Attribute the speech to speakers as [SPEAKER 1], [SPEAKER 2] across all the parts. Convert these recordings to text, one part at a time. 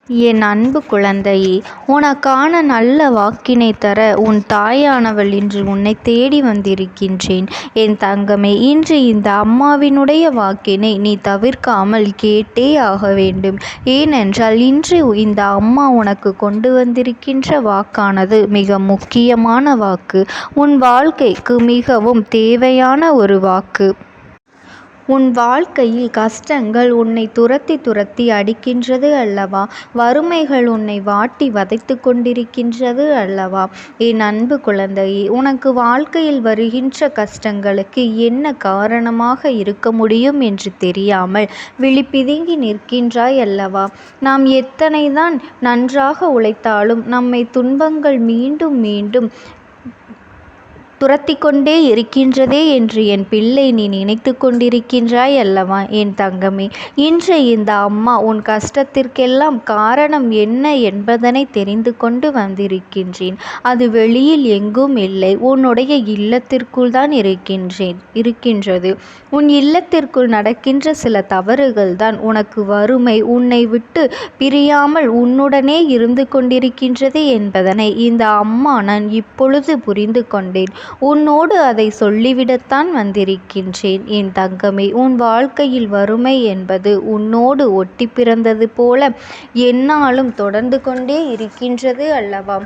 [SPEAKER 1] என் அன்பு குழந்தையே, உனக்கான நல்ல வாக்கினை தர உன் தாயானவள் இன்று உன்னை தேடி வந்திருக்கின்றேன். என் தங்கமே, இன்று இந்த அம்மாவினுடைய வாக்கினை நீ தவிர்க்காமல் கேட்டே ஆக வேண்டும். ஏனென்றால் இன்று இந்த அம்மா உனக்கு கொண்டு வந்திருக்கின்ற வாக்கானது மிக முக்கியமான வாக்கு. உன் வாழ்க்கைக்கு மிகவும் தேவையான ஒரு வாக்கு. உன் வாழ்க்கையில் கஷ்டங்கள் உன்னை துரத்தி துரத்தி அடிக்கின்றது அல்லவா? வறுமைகள் உன்னை வாட்டி வதைத்து கொண்டிருக்கின்றது அல்லவா? என் அன்பு குழந்தையே, உனக்கு வாழ்க்கையில் வருகின்ற கஷ்டங்களுக்கு என்ன காரணமாக இருக்க முடியும் என்று தெரியாமல் விழிப்பிதுங்கி நிற்கின்றாய் அல்லவா? நாம் எத்தனைதான் நன்றாக உழைத்தாலும் நம்மை துன்பங்கள் மீண்டும் மீண்டும் துரத்தி கொண்டே இருக்கின்றதே என்று என் பிள்ளை நீ நினைத்து கொண்டிருக்கின்றாய் அல்லவா என் தங்கமே? இன்று இந்த அம்மா உன் கஷ்டத்திற்கெல்லாம் காரணம் என்ன என்பதனை தெரிந்து கொண்டு வந்திருக்கின்றேன். அது வெளியில் எங்கும் இல்லை, உன்னுடைய இல்லத்திற்குள் தான் இருக்கின்றது. உன் இல்லத்திற்குள் நடக்கின்ற சில தவறுகள் தான் உனக்கு வறுமை உன்னை விட்டு பிரியாமல் உன்னுடனே இருந்து கொண்டிருக்கின்றது என்பதனை இந்த அம்மா நான் இப்பொழுது புரிந்து கொண்டேன். உன்னோடு அதை சொல்லிவிடத்தான் வந்திருக்கின்றேன் என் தங்கமே. உன் வாழ்க்கையில் வறுமை என்பது உன்னோடு ஒட்டி பிறந்தது போல எந்நாளும் தொடர்ந்து கொண்டே இருக்கின்றது அல்லவா?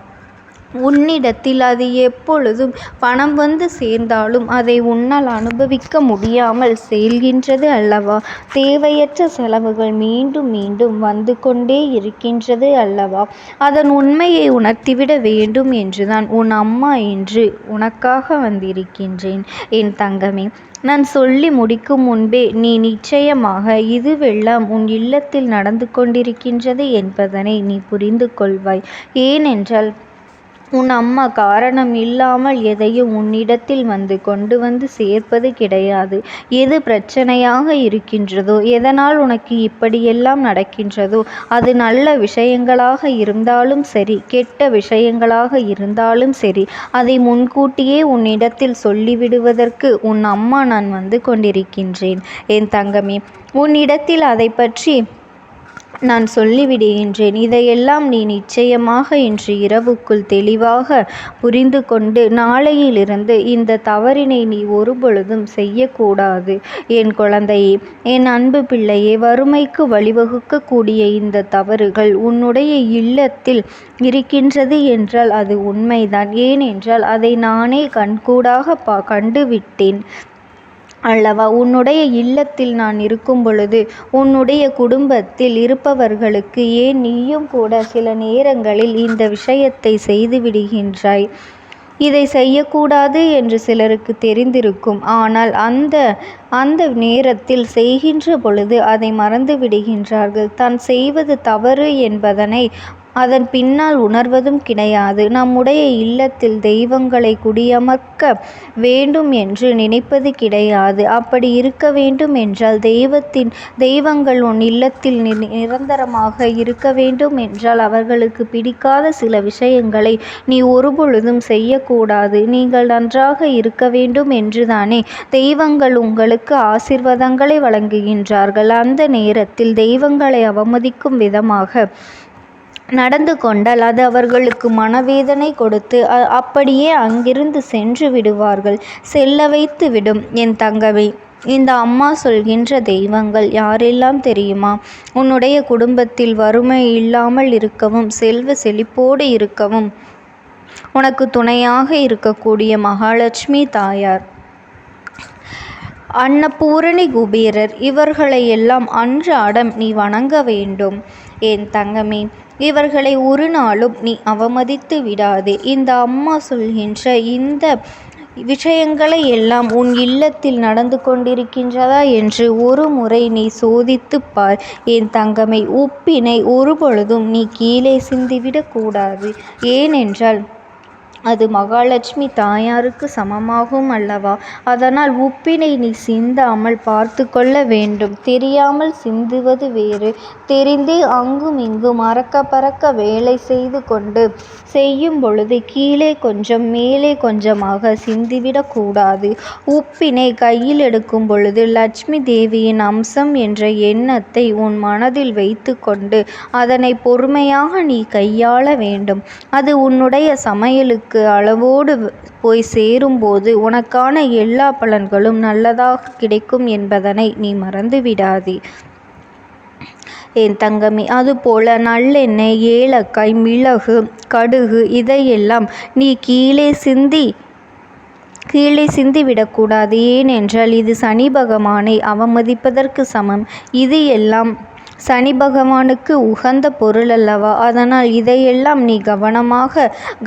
[SPEAKER 1] உன்னிடத்தில் அது எப்பொழுதும் பணம் வந்து சேர்ந்தாலும் அதை உன்னால் அனுபவிக்க முடியாமல் செல்கின்றது அல்லவா? தேவையற்ற செலவுகள் மீண்டும் மீண்டும் வந்து கொண்டே இருக்கின்றது அல்லவா? அதன் உண்மையை உணர்த்திவிட வேண்டும் என்றுதான் உன் அம்மா இன்று உனக்காக வந்திருக்கின்றேன் என் தங்கமே. நான் சொல்லி முடிக்கும் முன்பே நீ நிச்சயமாக இதுவெல்லாம் உன் இல்லத்தில் நடந்து கொண்டிருக்கின்றது என்பதனை நீ புரிந்து கொள்வாய். ஏனென்றால் உன் அம்மா காரணம் இல்லாமல் எதையும் உன்னிடத்தில் கொண்டு வந்து சேர்ப்பது கிடையாது. எது பிரச்சனையாக இருக்கின்றதோ, எதனால் உனக்கு இப்படியெல்லாம் நடக்கின்றதோ, அது நல்ல விஷயங்களாக இருந்தாலும் சரி, கெட்ட விஷயங்களாக இருந்தாலும் சரி, அதை முன்கூட்டியே உன்னிடத்தில் சொல்லிவிடுவதற்கு உன் அம்மா நான் வந்து கொண்டிருக்கின்றேன் என் தங்கமே. உன்னிடத்தில் அதை பற்றி நான் சொல்லிவிடுகின்றேன். இதையெல்லாம் நீ நிச்சயமாக இன்று இரவுக்குள் தெளிவாக புரிந்து கொண்டு நாளையிலிருந்து இந்த தவறினை நீ ஒருபொழுதும் செய்யக்கூடாது என் குழந்தையே. என் அன்பு பிள்ளையே, வறுமைக்கு வழிவகுக்கக்கூடிய இந்த தவறுகள் உன்னுடைய இல்லத்தில் இருக்கின்றது என்றால் அது உண்மைதான். ஏனென்றால் அதை நானே கண்கூடாக கண்டுவிட்டேன் அல்லவா? உன்னுடைய இல்லத்தில் நான் இருக்கும் பொழுது உன்னுடைய குடும்பத்தில் இருப்பவர்களுக்கு, ஏன் நீயும் கூட சில நேரங்களில் இந்த விஷயத்தை செய்து விடுகின்றாய். இதை செய்யக்கூடாது என்று சிலருக்கு தெரிந்திருக்கும். ஆனால் அந்த நேரத்தில் செய்கின்ற பொழுது அதை மறந்து விடுகின்றார்கள். தான் செய்வது தவறு என்பதனை அதன் பின்னால் உணர்வதும் கிடையாது. நம்முடைய இல்லத்தில் தெய்வங்களை குடியமர்க்க வேண்டும் என்று நினைப்பது கிடையாது. அப்படி இருக்க வேண்டும் என்றால் தெய்வங்கள் உன் இல்லத்தில் நிரந்தரமாக இருக்க வேண்டும் என்றால் அவர்களுக்கு பிடிக்காத சில விஷயங்களை நீ ஒருபொழுதும் செய்யக்கூடாது. நீங்கள் நன்றாக இருக்க வேண்டும் என்றுதானே தெய்வங்கள் உங்களுக்கு ஆசீர்வாதங்களை வழங்குகின்றார்கள். அந்த நேரத்தில் தெய்வங்களை அவமதிக்கும் விதமாக நடந்து கொண்டால் அது அவர்களுக்கு மனவேதனை கொடுத்து அப்படியே அங்கிருந்து சென்று விடுவார்கள், செல்ல வைத்து விடும் என் தங்கமே. இந்த அம்மா சொல்கின்ற தெய்வங்கள் யாரெல்லாம் தெரியுமா? உன்னுடைய குடும்பத்தில் வறுமை இல்லாமல் இருக்கவும், செல்வ செழிப்போடு இருக்கவும் உனக்கு துணையாக இருக்கக்கூடிய மகாலட்சுமி தாயார், அன்னபூரணி, குபேரர், இவர்களையெல்லாம் அன்றாடம் நீ வணங்க வேண்டும் என் தங்கமே. இவர்களை ஒரு நாளும் நீ அவமதித்து விடாதே. இந்த அம்மா சொல்கின்ற இந்த விஷயங்களை எல்லாம் உன் இல்லத்தில் நடந்து கொண்டிருக்கின்றதா என்று ஒரு முறை நீ சோதித்து பார் என் தங்கமே. உப்பினை ஒரு பொழுதும் நீ கீழே சிந்திவிடக்கூடாது. ஏனென்றால் அது மகாலட்சுமி தாயாருக்கு சமமாகும் அல்லவா? அதனால் உப்பினை நீ சிந்தாமல் பார்த்து கொள்ள வேண்டும். தெரியாமல் சிந்துவது வேறு, தெரிந்தே அங்கும் இங்கும் அறக்க பறக்க வேலை செய்து கொண்டு செய்யும் பொழுது கீழே கொஞ்சம் மேலே கொஞ்சமாக சிந்திவிடக் கூடாது. உப்பினை கையில் எடுக்கும் பொழுது லட்சுமி தேவியின் அம்சம் என்ற எண்ணத்தை உன் மனதில் வைத்து கொண்டு அதனை பொறுமையாக நீ கையாள வேண்டும். அது உன்னுடைய சமையலுக்கு அளவோடு போய் சேரும்போது உனக்கான எல்லா பலன்களும் நல்லதாக கிடைக்கும் என்பதனை நீ மறந்து விடாதே என் தங்கமே. அதுபோல நல்லெண்ணெய், ஏலக்காய், மிளகு, கடுகு இதையெல்லாம் நீ கீழே சிந்தி விடக்கூடாது. ஏனென்றால் இது சனி பகவானை அவமதிப்பதற்கு சமம். இது எல்லாம் சனி பகவானுக்கு உகந்த பொருள் அல்லவா? அதனால் இதையெல்லாம் நீ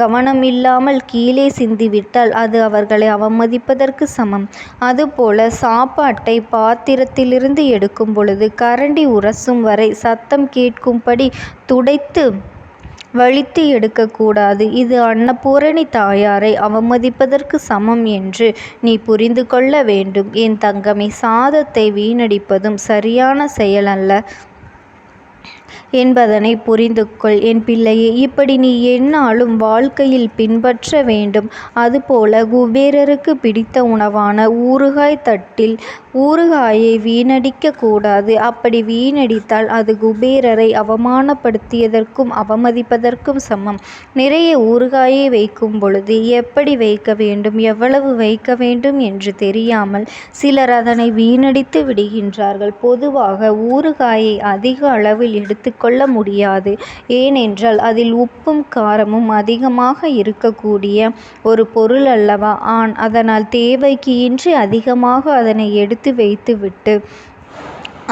[SPEAKER 1] கவனமில்லாமல் கீழே சிந்திவிட்டால் அது அவர்களை அவமதிப்பதற்கு சமம். அதுபோல சாப்பாட்டை பாத்திரத்திலிருந்து எடுக்கும் பொழுது கரண்டி உரசும் வரை சத்தம் கேட்கும்படி துடைத்து வலித்து எடுக்கக்கூடாது. இது அன்னபூரணி தாயாரை அவமதிப்பதற்கு சமம் என்று நீ புரிந்து கொள்ள வேண்டும் என் தங்கமே. சாதத்தை வீணடிப்பதும் சரியான செயல் அல்ல என்பதனை புரிந்து கொள் என் பிள்ளையே. இப்படி நீ எந்நாளும் வாழ்க்கையில் பின்பற்ற வேண்டும். அதுபோல குபேரருக்கு பிடித்த உணவான ஊறுகாய் தட்டில் ஊறுகாயை வீணடிக்க கூடாது. அப்படி வீணடித்தால் அது குபேரரை அவமானப்படுத்தியதற்கும் அவமதிப்பதற்கும் சமம். நிறைய ஊறுகாயை வைக்கும் பொழுது எப்படி வைக்க வேண்டும், எவ்வளவு வைக்க வேண்டும் என்று தெரியாமல் சிலர் அதனை வீணடித்து விடுகின்றார்கள். பொதுவாக ஊறுகாயை அதிக அளவில் எடுத்துக்கொள்ள முடியாது. ஏனென்றால் அதில் உப்பும் காரமும் அதிகமாக இருக்கக்கூடிய ஒரு பொருள் அல்லவா? அதனால் தேவைக்கு இன்றி அதிகமாக அதனை எடுத்து வைத்துவிட்டு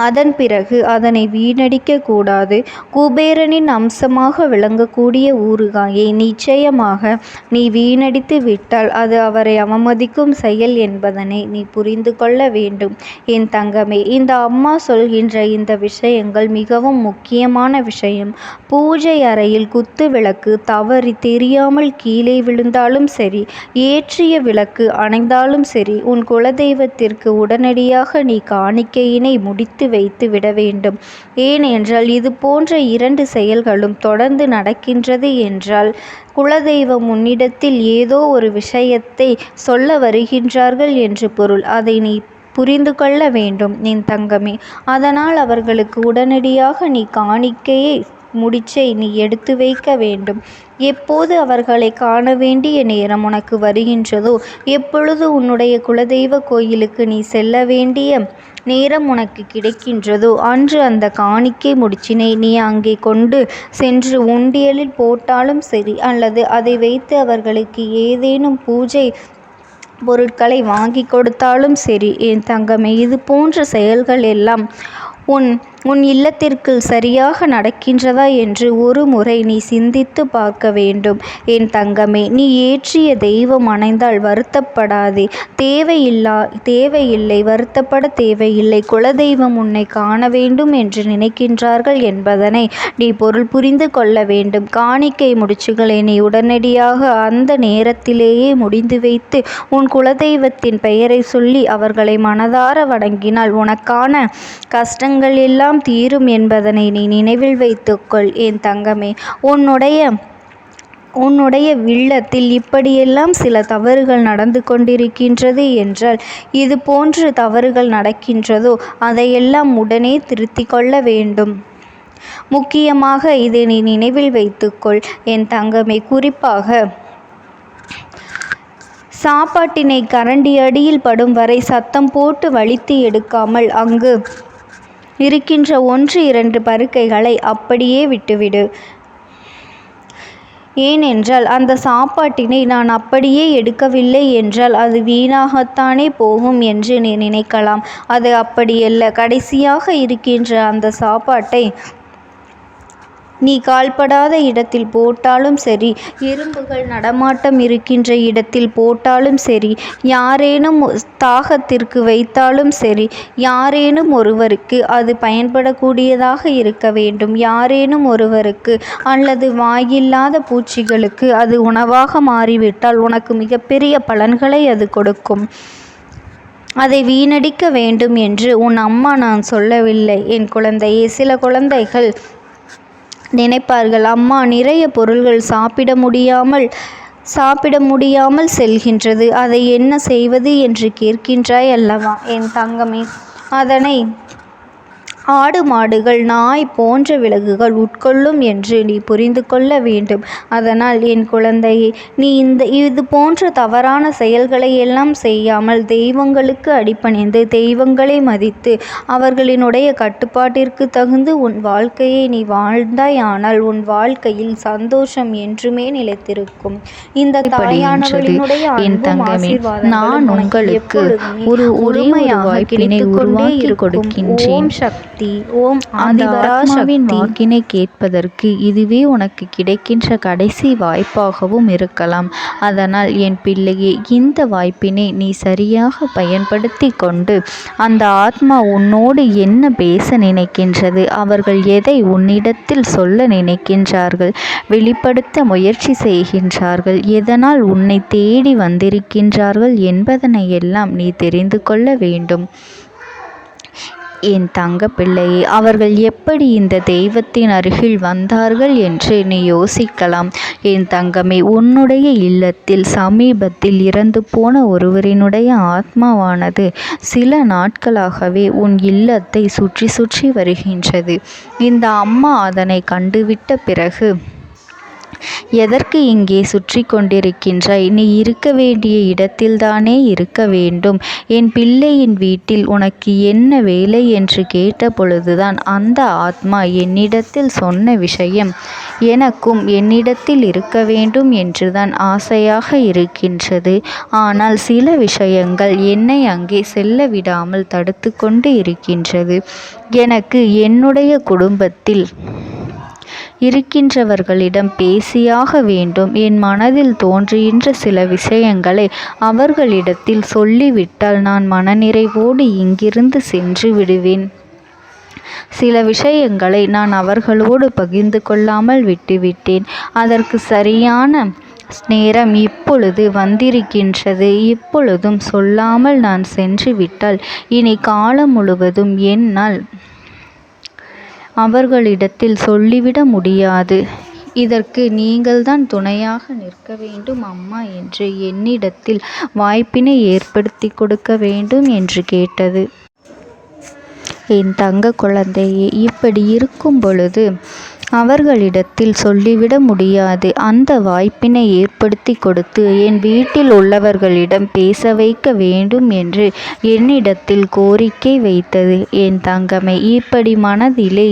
[SPEAKER 1] அதன் பிறகு அதனை வீணடிக்க கூடாது. குபேரனின் அம்சமாக விளங்கக்கூடிய ஊறுகாயை நிச்சயமாக நீ வீணடித்து விட்டால் அது அவரை அவமதிக்கும் செயல் என்பதனை நீ புரிந்து கொள்ள வேண்டும் என் தங்கமே. இந்த அம்மா சொல்கின்ற இந்த விஷயங்கள் மிகவும் முக்கியமான விஷயம். பூஜை அறையில் குத்து விளக்கு தவறி தெரியாமல் கீழே விழுந்தாலும் சரி, ஏற்றிய விளக்கு அணைந்தாலும் சரி, உன் குலதெய்வத்திற்கு உடனடியாக நீ காணிக்கையினை முடித்து வைத்து விட வேண்டும். ஏனென்றால் இது போன்ற 2 செயல்களும் தொடர்ந்து நடக்கின்றது என்றால் குலதெய்வம் உன்னிடத்தில் ஏதோ ஒரு விஷயத்தை சொல்ல வருகின்றார்கள் என்று பொருள். அதை நீ புரிந்து கொள்ள வேண்டும் என் தங்கமே. அதனால் அவர்களுக்கு உடனடியாக நீ காணிக்கையை முடிச்சை நீ எடுத்து வைக்க வேண்டும். எப்போது அவர்களை காண வேண்டிய நேரம் உனக்கு வருகின்றதோ, எப்பொழுது உன்னுடைய குலதெய்வ கோயிலுக்கு நீ செல்ல வேண்டிய நேரம் உனக்கு கிடைக்கின்றதோ அன்று அந்த காணிக்கை முடிச்சினை நீ அங்கே கொண்டு சென்று உண்டியலில் போட்டாலும் சரி, அல்லது அதை வைத்து அவர்களுக்கு ஏதேனும் பூஜை பொருட்களை வாங்கி கொடுத்தாலும் சரி என் தங்கமே. இது போன்ற செயல்கள் எல்லாம் உன் இல்லத்திற்கு சரியாக நடக்கின்றதா என்று ஒரு முறை நீ சிந்தித்து பார்க்க வேண்டும் என் தங்கமே. நீ ஏற்றிய தெய்வம் அணைந்தால் வருத்தப்படாதே. தேவையில்லை, வருத்தப்பட தேவையில்லை. குலதெய்வம் உன்னை காண வேண்டும் என்று நினைக்கின்றார்கள் என்பதனை நீ பொருள் புரிந்து கொள்ள வேண்டும். காணிக்கை முடிச்சுகளை நீ உடனடியாக அந்த நேரத்திலேயே முடிந்து வைத்து உன் குலதெய்வத்தின் பெயரை சொல்லி அவர்களை மனதார வணங்கினால் உனக்கான கஷ்டங்கள் எல்லாம் தீரும் என்பதனை நீ நினைவில் வைத்துக்கொள் என் தங்கமே. உன்னுடைய இல்லத்தில் இப்படியெல்லாம் சில தவறுகள் நடந்து கொண்டிருக்கின்றது என்றால், இது போன்று தவறுகள் நடக்கின்றதோ அதையெல்லாம் உடனே திருத்திக் கொள்ள வேண்டும். முக்கியமாக இதை நீ நினைவில் வைத்துக்கொள் என் தங்கமே. குறிப்பாக சாப்பாட்டினை கரண்டி அடியில் படும் வரை சத்தம் போட்டு வலித்து எடுக்காமல் அங்கு இருக்கின்ற 1-2 பருக்கைகளை அப்படியே விட்டுவிடு. ஏனென்றால் அந்த சாப்பாட்டினை நான் அப்படியே எடுக்கவில்லை என்றால் அது வீணாகத்தானே போகும் என்று நீ நினைக்கலாம். அது அப்படியல்ல. கடைசியாக இருக்கின்ற அந்த சாப்பாட்டை நீ கால்படாத இடத்தில் போட்டாலும் சரி, எறும்புகள் நடமாட்டம் இருக்கின்ற இடத்தில் போட்டாலும் சரி, யாரேனும் தாகத்திற்கு வைத்தாலும் சரி, யாரேனும் ஒருவருக்கு அது பயன்படக்கூடியதாக இருக்க வேண்டும். யாரேனும் ஒருவருக்கு அல்லது வாயில்லாத பூச்சிகளுக்கு அது உணவாக மாறிவிட்டால் உனக்கு மிகப்பெரிய பலன்களை அது கொடுக்கும். அதை வீணடிக்க வேண்டும் என்று உன் அம்மா நான் சொல்லவில்லை என் குழந்தையே. சில குழந்தைகள் நினைப்பார்கள், அம்மா நிறைய பொருள்கள் சாப்பிட முடியாமல் செல்கின்றது, அதை என்ன செய்வது என்று கேட்கின்றாய் அல்லவா என் தங்கமே. அதனை ஆடு மாடுகள் நாய் போன்ற விலங்குகள் உட்கொள்ளும் என்று நீ புரிந்து கொள்ள வேண்டும். அதனால் என் குழந்தையே, நீ இது போன்ற தவறான செயல்களை எல்லாம் செய்யாமல் தெய்வங்களுக்கு அடிபணிந்து தெய்வங்களை மதித்து அவர்களினுடைய கட்டுப்பாட்டிற்கு தகுந்து உன் வாழ்க்கையை நீ வாழ்ந்தாயானால் உன் வாழ்க்கையில் சந்தோஷம் என்றுமே நிலைத்திருக்கும். இந்த தாயானவளினுடைய அன்பும் ஆசீர்வாதங்களும் உங்களுக்கு ஒரு உரிமையாக கிடைத்துக் கொண்டே இருக்கும். ஓம் சக்தி. ஓம் ஆதிபராசக்தியின்
[SPEAKER 2] வாக்கினை கேட்பதற்கு இதுவே உனக்கு கிடைக்கின்ற கடைசி வாய்ப்பாகவும் இருக்கலாம். அதனால் என் பிள்ளையே, இந்த வாய்ப்பினை நீ சரியாக பயன்படுத்தி கொண்டு அந்த ஆத்மா உன்னோடு என்ன பேச நினைக்கின்றது, அவர்கள் எதை உன்னிடத்தில் சொல்ல நினைக்கின்றார்கள், வெளிப்படுத்த முயற்சி செய்கின்றார்கள், எதனால் உன்னை தேடி வந்திருக்கின்றார்கள் என்பதனை எல்லாம் நீ தெரிந்து கொள்ள வேண்டும். என் தங்க பிள்ளையே, அவர்கள் எப்படி இந்த தெய்வத்தின் அருகில் வந்தார்கள் என்று நீ யோசிக்கலாம். என் தங்கமே, உன்னுடைய இல்லத்தில் சமீபத்தில் இறந்து போன ஒருவரினுடைய ஆத்மாவானது சில நாட்களாகவே உன் இல்லத்தை சுற்றி சுற்றி வருகின்றது. இந்த அம்மா அதனை கண்டுவிட்ட பிறகு, எதற்கு இங்கே சுற்றி கொண்டிருக்கின்றாய்? நீ இருக்க வேண்டிய இடத்தில்தானே இருக்க வேண்டும். என் பிள்ளையின் வீட்டில் உனக்கு என்ன வேலை என்று கேட்ட பொழுதுதான் அந்த ஆத்மா என்னிடத்தில் சொன்ன விஷயம், எனக்கும் என்னிடத்தில் இருக்க வேண்டும் என்றுதான் ஆசையாக இருக்கின்றது. ஆனால் சில விஷயங்கள் என்னை அங்கே செல்ல விடாமல் தடுத்து கொண்டு இருக்கின்றது. எனக்கு என்னுடைய குடும்பத்தில் இருக்கின்றவர்களிடம் பேசியாக வேண்டும். என் மனதில் தோன்றுகின்ற சில விஷயங்களை அவர்களிடத்தில் சொல்லிவிட்டால் நான் மனநிறைவோடு இங்கிருந்து சென்று விடுவேன். சில விஷயங்களை நான் அவர்களோடு பகிர்ந்து கொள்ளாமல் விட்டுவிட்டேன். அதற்கு சரியான நேரம் இப்பொழுது வந்திருக்கின்றது. இப்பொழுதும் சொல்லாமல் நான் சென்று விட்டால் இனி காலம் முழுவதும் என்னால் அவர்களிடத்தில் சொல்லிவிட முடியாது. இதற்கு நீங்கள்தான் துணையாக நிற்க வேண்டும் அம்மா என்று என்னிடத்தில் வாய்ப்பினை ஏற்படுத்தி கொடுக்க வேண்டும் என்று கேட்டது. என் தங்க குழந்தையே, இப்படி இருக்கும் பொழுது அவர்களிடத்தில் சொல்லிவிட முடியாது. அந்த வாய்ப்பினை ஏற்படுத்தி கொடுத்து என் வீட்டில் உள்ளவர்களிடம் பேச வைக்க வேண்டும் என்று என்னிடத்தில் கோரிக்கை வைத்தது. என் தங்கமே, இப்படி மனதிலே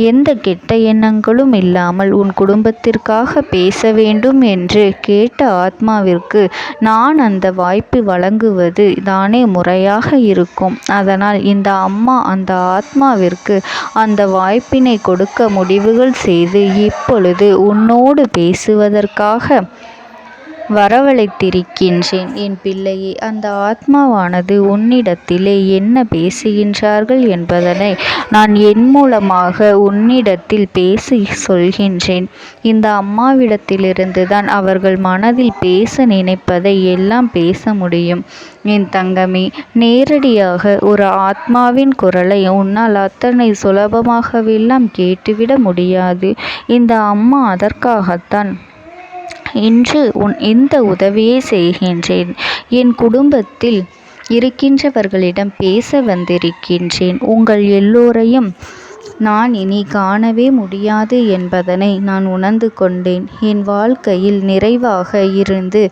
[SPEAKER 2] எந்த கெட்ட எண்ணங்களும் இல்லாமல் உன் குடும்பத்திற்காக பேச வேண்டும் என்று கேட்ட ஆத்மாவிற்கு நான் அந்த வாய்ப்பு வழங்குவது தானே முறையாக இருக்கும். அதனால் இந்த அம்மா அந்த ஆத்மாவிற்கு அந்த வாய்ப்பினை கொடுக்க முடிவுகள் செய்து இப்பொழுது உன்னோடு பேசுவதற்காக வரவழைத்திருக்கின்றேன். என் பிள்ளையே, அந்த ஆத்மாவானது உன்னிடத்திலே என்ன பேசுகின்றார்கள் என்பதனை நான் என் மூலமாக உன்னிடத்தில் பேசி சொல்கின்றேன். இந்த அம்மாவிடத்திலிருந்து தான் அவர்கள் மனதில் பேச நினைப்பதை எல்லாம் பேச முடியும். என் தங்கமே, நேரடியாக ஒரு ஆத்மாவின் குரலை உன்னால் அத்தனை சுலபமாகவெல்லாம் கேட்டுவிட முடியாது. இந்த அம்மா அதற்காகத்தான் இன்று இந்த உதவியை செய்கின்றேன். என் குடும்பத்தில் இருக்கின்றவர்களிடம் பேச வந்திருக்கின்றேன். உங்கள் எல்லோரையும் நான் இனி காணவே முடியாது என்பதனை நான் உணர்ந்து கொண்டேன். என் வாழ்க்கையில் நிறைவாக இருந்து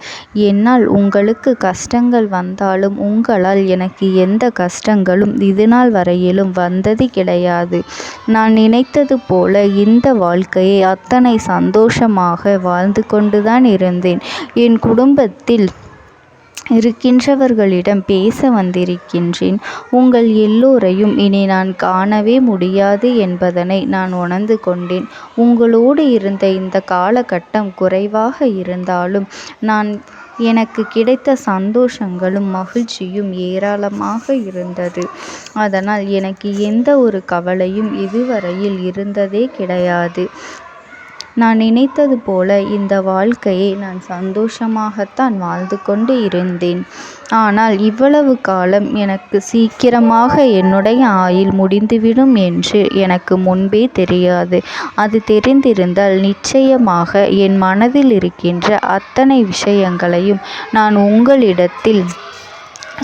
[SPEAKER 2] என்னால் உங்களுக்கு கஷ்டங்கள் வந்தாலும் உங்களால் எனக்கு எந்த கஷ்டங்களும் இதுநாள் வரையிலும் வந்தது கிடையாது. நான் நினைத்தது போல இந்த வாழ்க்கையை அத்தனை சந்தோஷமாக வாழ்ந்து கொண்டுதான் இருந்தேன். என் குடும்பத்தில் இருக்கின்றவர்களிடம் பேச வந்திருக்கின்றேன். உங்கள் எல்லோரையும் இனி நான் காணவே முடியாது என்பதனை நான் உணர்ந்து கொண்டேன். உங்களோடு இருந்த இந்த காலகட்டம் குறைவாக இருந்தாலும் எனக்கு கிடைத்த சந்தோஷங்களும் மகிழ்ச்சியும் ஏராளமாக இருந்தது. அதனால் எனக்கு எந்த ஒரு கவலையும் இதுவரையில் இருந்ததே கிடையாது. நான் நினைத்தது போல இந்த வாழ்க்கையை நான் சந்தோஷமாகத்தான் வாழ்ந்து கொண்டு இருந்தேன். ஆனால் இவ்வளவு காலம் எனக்கு சீக்கிரமாக என்னுடைய ஆயுள் முடிந்துவிடும் என்று எனக்கு முன்பே தெரியாது. அது தெரிந்திருந்தால் நிச்சயமாக என் மனதில் இருக்கின்ற அத்தனை விஷயங்களையும் நான் உங்களிடத்தில்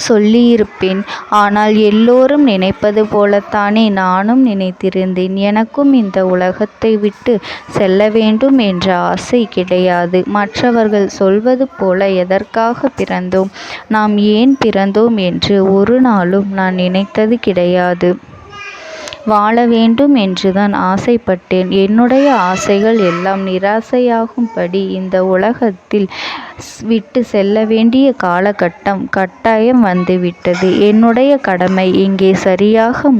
[SPEAKER 2] சொல்லியிருப்பேன். ஆனால் எல்லோரும் நினைப்பது போலத்தானே நானும் நினைத்திருந்தேன். எனக்கும் இந்த உலகத்தை விட்டு செல்ல வேண்டும் என்ற ஆசை கிடையாது. மற்றவர்கள் சொல்வது போல எதற்காக பிறந்தோம், நாம் ஏன் பிறந்தோம் என்று ஒரு நாளும் நான் நினைத்தது கிடையாது. வாழ வேண்டும் என்றுதான் ஆசைப்பட்டேன். என்னுடைய ஆசைகள் எல்லாம் நிராசையாகும்படி இந்த உலகத்தில் விட்டு செல்ல வேண்டிய காலகட்டம் கட்டாயம் வந்துவிட்டது. என்னுடைய கடமை இங்கே சரியாக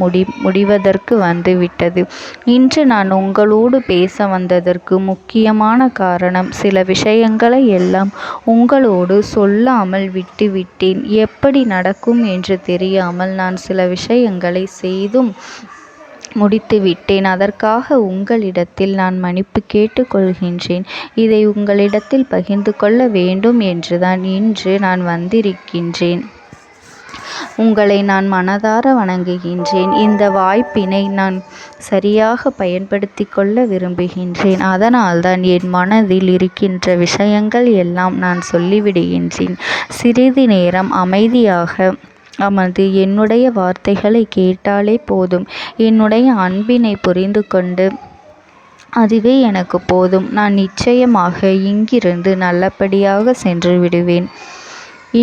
[SPEAKER 2] முடிவதற்கு வந்துவிட்டது. இன்று நான் உங்களோடு பேச வந்ததற்கு முக்கியமான காரணம், சில விஷயங்களை எல்லாம் உங்களோடு சொல்லாமல் விட்டுவிட்டேன். எப்படி நடக்கும் என்று தெரியாமல் நான் சில விஷயங்களை செய்தும் முடித்துவிட்டேன். அதற்காக உங்களிடத்தில் நான் மன்னிப்பு கேட்டுக்கொள்கின்றேன். இதை உங்களிடத்தில் பகிர்ந்து கொள்ள வேண்டும் என்றுதான் இன்று நான் வந்திருக்கின்றேன். உங்களை நான் மனதார வணங்குகின்றேன். இந்த வாய்ப்பினை நான் சரியாக பயன்படுத்தி கொள்ள விரும்புகின்றேன். அதனால்தான் என் மனதில் இருக்கின்ற விஷயங்கள் எல்லாம் நான் சொல்லிவிடுகின்றேன். சிறிது நேரம் அமைதியாக அமர்ந்து என்னுடைய வார்த்தைகளை கேட்டாலே போதும். என்னுடைய அன்பினை புரிந்து கொண்டு அதுவே எனக்கு போதும். நான் நிச்சயமாக இங்கிருந்து நல்லபடியாக சென்று விடுவேன்.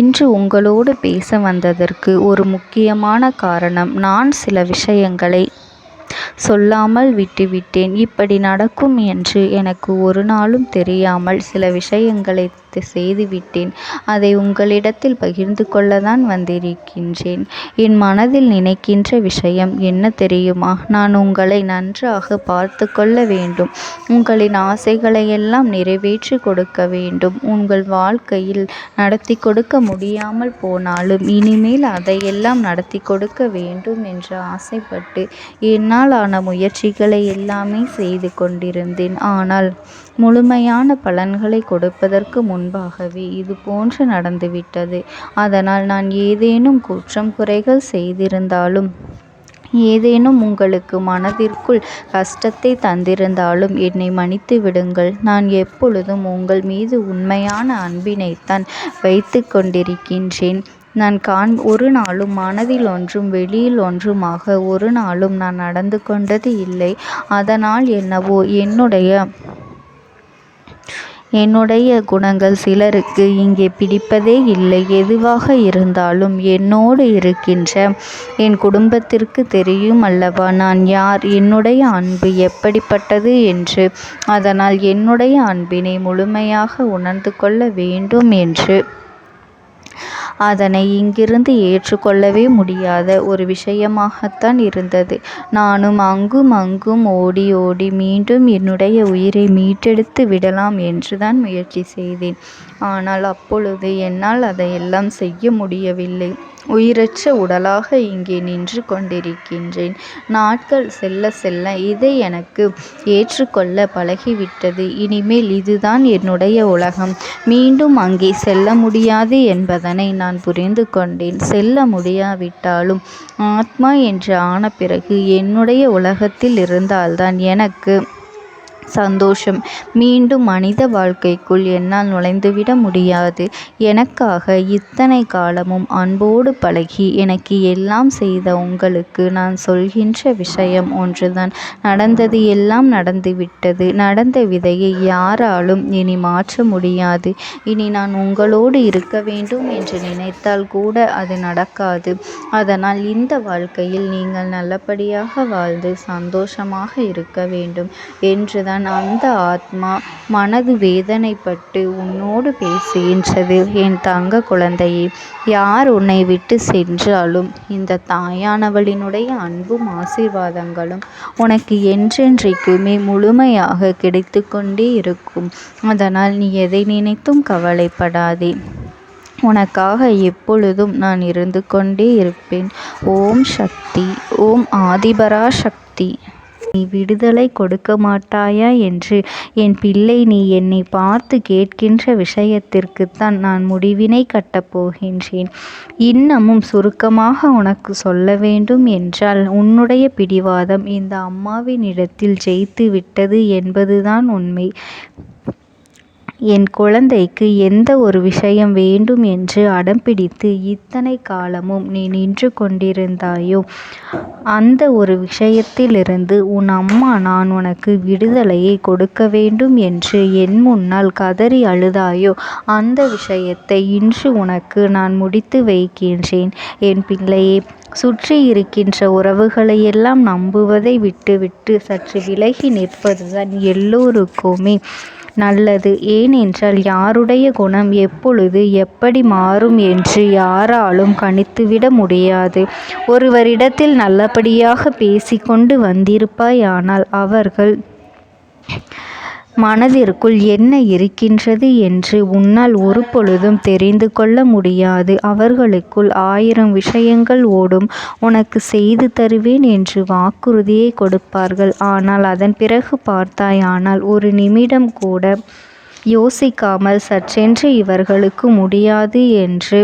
[SPEAKER 2] இன்று உங்களோடு பேச வந்ததற்கு ஒரு முக்கியமான காரணம், நான் சில விஷயங்களை சொல்லாமல் விட்டுவிட்டேன். இப்படி நடக்கும் என்று எனக்கு ஒரு நாளும் தெரியாமல் சில விஷயங்களை செய்துவிட்டேன். அதை உங்களிடத்தில் பகிர்ந்து கொள்ளத்தான் வந்திருக்கின்றேன். என் மனதில் நினைக்கின்ற விஷயம் என்ன தெரியுமா? நான் உங்களை நன்றாக பார்த்து கொள்ள வேண்டும். உங்களின் ஆசைகளை எல்லாம் நிறைவேற்றி கொடுக்க வேண்டும். உங்கள் வாழ்க்கையில் நடத்தி கொடுக்க முடியாமல் போனாலும் இனிமேல் அதையெல்லாம் நடத்தி கொடுக்க வேண்டும் என்று ஆசைப்பட்டு என்னால் ஆன முயற்சிகளை எல்லாமே செய்து கொண்டிருந்தேன். ஆனால் முழுமையான பலன்களை கொடுப்பதற்கு முன்பாகவே இது போன்று நடந்துவிட்டது. அதனால் நான் ஏதேனும் குற்றம் குறைகள் செய்திருந்தாலும், ஏதேனும் உங்களுக்கு மனதிற்குள் கஷ்டத்தை தந்திருந்தாலும் என்னை மன்னித்து விடுங்கள். நான் எப்பொழுதும் உங்கள் மீது உண்மையான அன்பினைத்தான் வைத்து கொண்டிருக்கின்றேன். நான் ஒரு நாளும் மனதில் ஒன்றும் வெளியில் ஒன்றுமாக ஒரு நாளும் நான் நடந்து கொண்டது இல்லை. அதனால் என்னவோ என்னுடைய குணங்கள் சிலருக்கு இங்கே பிடிப்பதே இல்லை. எதுவாக இருந்தாலும் என்னோடு இருக்கின்ற என் குடும்பத்திற்கு தெரியும் அல்லவா நான் யார், என்னுடைய அன்பு எப்படிப்பட்டது என்று. அதனால் என்னுடைய அன்பினை முழுமையாக உணர்ந்து கொள்ள வேண்டும் என்று அதனை இங்கிருந்து ஏற்றுக்கொள்ளவே முடியாத ஒரு விஷயமாகத்தான் இருந்தது. நானும் அங்கும் அங்கும் ஓடி ஓடி மீண்டும் என்னுடைய உயிரை மீட்டெடுத்து விடலாம் என்றுதான் முயற்சி செய்தேன். ஆனால் அப்பொழுது என்னால் அதையெல்லாம் செய்ய முடியவில்லை. உயிரற்ற உடலாக இங்கே நின்று கொண்டிருக்கின்றேன். நாட்கள் செல்ல செல்ல இதை எனக்கு ஏற்றுக்கொள்ள பழகிவிட்டது. இனிமேல் இதுதான் என்னுடைய உலகம். மீண்டும் அங்கே செல்ல முடியாது என்பதனை நான் புரிந்து கொண்டேன். செல்ல முடியாவிட்டாலும் ஆத்மா என்று ஆன பிறகு என்னுடைய உலகத்தில் இருந்தால்தான் எனக்கு சந்தோஷம். மீண்டும் மனித வாழ்க்கைக்குள் என்னால் நுழைந்துவிட முடியாது. எனக்காக இத்தனை காலமும் அன்போடு பழகி எனக்கு எல்லாம் செய்த உங்களுக்கு நான் சொல்கின்ற விஷயம் ஒன்றுதான். நடந்தது எல்லாம் நடந்துவிட்டது. நடந்த விதையை யாராலும் இனி மாற்ற முடியாது. இனி நான் உங்களோடு இருக்க வேண்டும் என்று நினைத்தால் கூட அது நடக்காது. அதனால் இந்த வாழ்க்கையில் நீங்கள் நல்லபடியாக வாழ்ந்து சந்தோஷமாக இருக்க வேண்டும் என்றுதான் அப்போதுதான் அந்த ஆத்மா மனது வேதனைப்பட்டு உன்னோடு பேசுகின்றது. என் தங்க குழந்தையே, யார் உன்னை விட்டு சென்றாலும் இந்த தாயானவளினுடைய அன்பும் ஆசீர்வாதங்களும் உனக்கு என்றென்றைக்குமே முழுமையாக கிடைத்து கொண்டே இருக்கும். அதனால் நீ எதை நினைத்தும் கவலைப்படாதே. உனக்காக எப்பொழுதும் நான் இருந்து கொண்டே இருப்பேன். ஓம் சக்தி. ஓம் ஆதிபரா சக்தி. நீ விடுதலை கொடுக்க மாட்டாயா என்று என் பிள்ளை நீ என்னை பார்த்து கேட்கின்ற விஷயத்திற்குத்தான் நான் முடிவினை கட்டப் போகின்றேன். இன்னமும் சுருக்கமாக உனக்கு சொல்ல வேண்டும் என்றால், உன்னுடைய பிடிவாதம் இந்த அம்மாவினிடத்தில் ஜெயித்து விட்டது என்பதுதான் உண்மை. என் குழந்தைக்கு எந்த ஒரு விஷயம் வேண்டும் என்று அடம் பிடித்து இத்தனை காலமும் நீ நின்று கொண்டிருந்தாயோ, அந்த ஒரு விஷயத்திலிருந்து உன் அம்மா நான் உனக்கு விடுதலையை கொடுக்க வேண்டும் என்று என் முன்னால் கதறி அழுதாயோ, அந்த விஷயத்தை இன்று உனக்கு நான் முடித்து வைக்கின்றேன். என் பிள்ளையே, சுற்றி இருக்கின்ற உறவுகளையெல்லாம் நம்புவதை விட்டுவிட்டு சற்று விலகி நிற்பதுதான் எல்லோருக்குமே நல்லது. ஏனென்றால் யாருடைய குணம் எப்பொழுது எப்படி மாறும் என்று யாராலும் கணித்துவிட முடியாது. ஒருவரிடத்தில் நல்லபடியாக பேசிக்கொண்டு வந்திருப்பாயானால் அவர்கள் மனதிற்குள் என்ன இருக்கின்றது என்று உன்னால் ஒரு பொழுதும் தெரிந்து கொள்ள முடியாது. அவர்களுக்குள் 1000 விஷயங்கள் ஓடும். உனக்கு செய்து தருவேன் என்று வாக்குறுதியை கொடுப்பார்கள். ஆனால் அதன் பிறகு பார்த்தாயானால் ஒரு நிமிடம் கூட யோசிக்காமல் சற்றென்று இவர்களுக்கு முடியாது என்று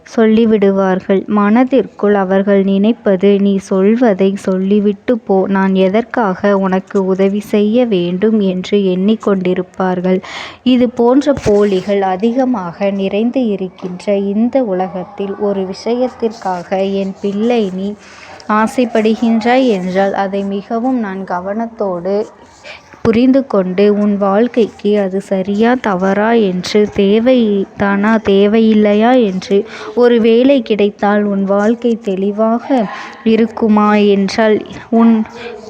[SPEAKER 2] சொல்லிவிடுவார்கள். மனதிற்குள் அவர்கள் நினைப்பது, நீ சொல்வதை சொல்லிவிட்டு போ, நான் எதற்காக உனக்கு உதவி செய்ய வேண்டும் என்று எண்ணிக்கொண்டிருப்பார்கள். இது போன்ற போலிகள் அதிகமாக நிறைந்து இருக்கின்ற இந்த உலகத்தில் ஒரு விஷயத்திற்காக என் பிள்ளை நீ ஆசைப்படுகின்றாய் என்றால் அதை மிகவும் நான் கவனத்தோடு புரிந்து கொண்டு உன் வாழ்க்கைக்கு அது சரியா தவறா என்று, தேவைதானா தேவையில்லையா என்று, ஒரு வேலை கிடைத்தால் உன் வாழ்க்கை தெளிவாக இருக்குமா என்றால்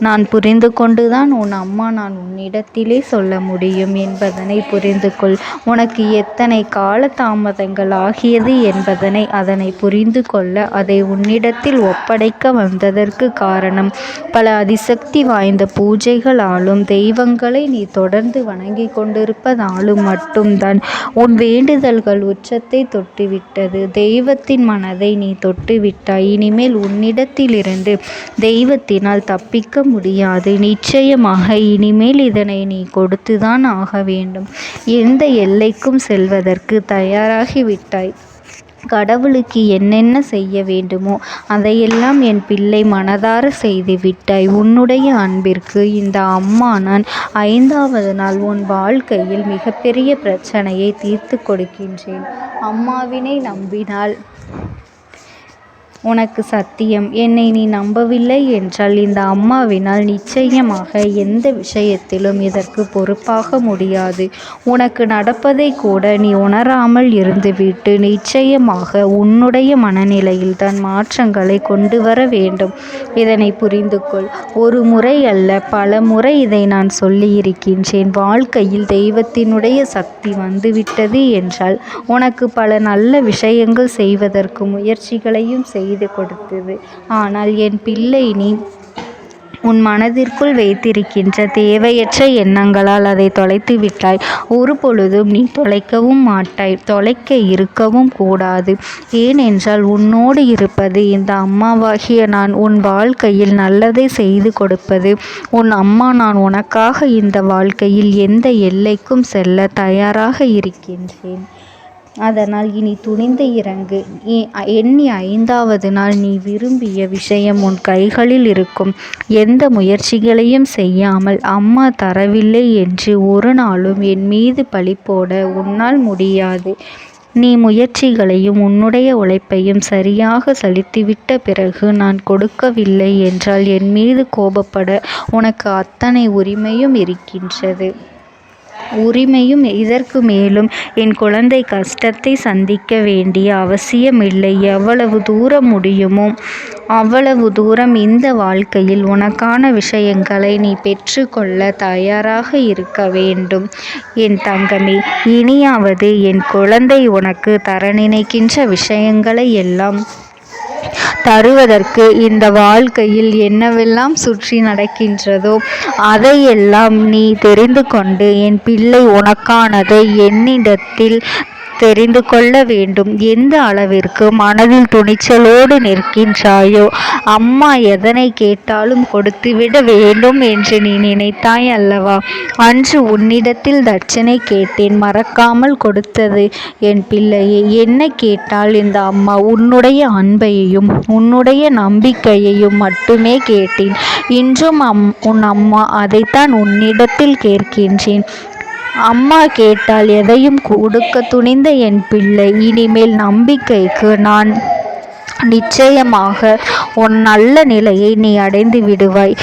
[SPEAKER 2] நான் புரிந்து கொண்டுதான் உன் அம்மா நான் உன்னிடத்திலே சொல்ல முடியும் என்பதனை புரிந்து கொள். உனக்கு எத்தனை கால தாமதங்கள் ஆகியது என்பதனை அதனை புரிந்து கொள்ள அதை உன்னிடத்தில் ஒப்படைக்க வந்ததற்கு காரணம், பல அதிசக்தி வாய்ந்த பூஜைகளாலும் தெய்வங்களை நீ தொடர்ந்து வணங்கி கொண்டிருப்பதாலும் மட்டும்தான் உன் வேண்டுதல்கள் உச்சத்தை தொட்டுவிட்டது. தெய்வத்தின் மனதை நீ தொட்டுவிட்டாய். இனிமேல் உன்னிடத்திலிருந்து தெய்வத்தினால் தப்பிக்க முடியாது. நிச்சயமாக இனிமேல் இதனை நீ கொடுத்துதான் ஆக வேண்டும். எந்த எல்லைக்கும் செல்வதற்கு தயாராகிவிட்டாய். கடவுளுக்கு என்னென்ன செய்ய வேண்டுமோ அதையெல்லாம் என் பிள்ளை மனதார செய்து விட்டாய். உன்னுடைய அன்பிற்கு இந்த அம்மா நான் 5வது நாள் உன் வாழ்க்கையில் மிகப்பெரிய பிரச்சனையை தீர்த்து கொடுக்கின்றேன். அம்மாவினை நம்பினால் உனக்கு சத்தியம். என்னை நீ நம்பவில்லை என்றால் இந்த அம்மாவினால் நிச்சயமாக எந்த விஷயத்திலும் இதற்கு பொறுப்பாக முடியாது. உனக்கு நடப்பதை கூட நீ உணராமல் இருந்துவிட்டு நிச்சயமாக உன்னுடைய மனநிலையில் தான் மாற்றங்களை கொண்டு வர வேண்டும். இதனை புரிந்து கொள். ஒரு முறை அல்ல, பல முறை இதை நான் சொல்லியிருக்கின்றேன். வாழ்க்கையில் தெய்வத்தினுடைய சக்தி வந்துவிட்டது என்றால் உனக்கு பல நல்ல விஷயங்கள் செய்வதற்கு முயற்சிகளையும் செய்து கொடுத்தது. ஆனால் என் பிள்ளை நீ உன் மனதிற்குள் வைத்திருக்கின்ற தேவையற்ற எண்ணங்களால் அதை தொலைத்து விட்டாய். ஒரு பொழுதும் நீ தொலைக்கவும் மாட்டாய். தொலைக்க இருக்கவும் கூடாது. ஏனென்றால் உன்னோடு இருப்பது இந்த அம்மாவாகிய நான். உன் வாழ்க்கையில் நல்லதை செய்து கொடுப்பது உன் அம்மா நான். உனக்காக இந்த வாழ்க்கையில் எந்த எல்லைக்கும் செல்ல தயாராக இருக்கின்றேன். அதனால் இனி துணிந்து இறங்கு. எண்ணி 5வது நாள் நீ விரும்பிய விஷயம் உன் கைகளில் இருக்கும். எந்த முயற்சிகளையும் செய்யாமல் அம்மா தரவில்லை என்று ஒரு நாளும் என் மீது பழி போட உன்னால் முடியாது. நீ முயற்சிகளையும் உன்னுடைய உழைப்பையும் சரியாக செலுத்திவிட்ட பிறகு நான் கொடுக்கவில்லை என்றால் என் மீது கோபப்பட உனக்கு அத்தனை உரிமையும் இருக்கின்றது. இதற்கு மேலும் என் குழந்தை கஷ்டத்தை சந்திக்க வேண்டிய அவசியமில்லை. எவ்வளவு தூரம் முடியுமோ
[SPEAKER 1] அவ்வளவு தூரம் இந்த வாழ்க்கையில் உனக்கான விஷயங்களை நீ பெற்றுக்கொள்ள தயாராக இருக்க வேண்டும். என் தங்கமே, இனியாவது என் குழந்தை உனக்கு தர நினைக்கின்ற விஷயங்களை எல்லாம் தருவதற்கு இந்த வாழ்க்கையில் என்னவெல்லாம் சுற்றி நடக்கின்றதோ அதையெல்லாம் நீ தெரிந்து கொண்டு என் பிள்ளை உனக்கானதை என்னிடத்தில் தெரிந்து கொள்ள வேண்டும். எந்த அளவிற்கு மனதில் துணிச்சலோடு நிற்கின்றாயோ, அம்மா எதனை கேட்டாலும் கொடுத்துவிட வேண்டும் என்று நீ நினைத்தாய் அல்லவா? அன்று உன்னிடத்தில் தட்சணை கேட்டேன், மறக்காமல் கொடுத்தது என் பிள்ளையே. என்ன கேட்டால் இந்த அம்மா உன்னுடைய அன்பையையும் உன்னுடைய நம்பிக்கையையும் மட்டுமே கேட்டேன். இன்றும் உன் அம்மா அதைத்தான் உன்னிடத்தில் கேட்கின்றேன். அம்மா கேட்டால் எதையும் கொடுக்க துணிந்த என் பிள்ளை, இனிமேல் நம்பிக்கைக்கு நான் நிச்சயமாக உன் நல்ல நிலையை நீ அடைந்து விடுவாய்.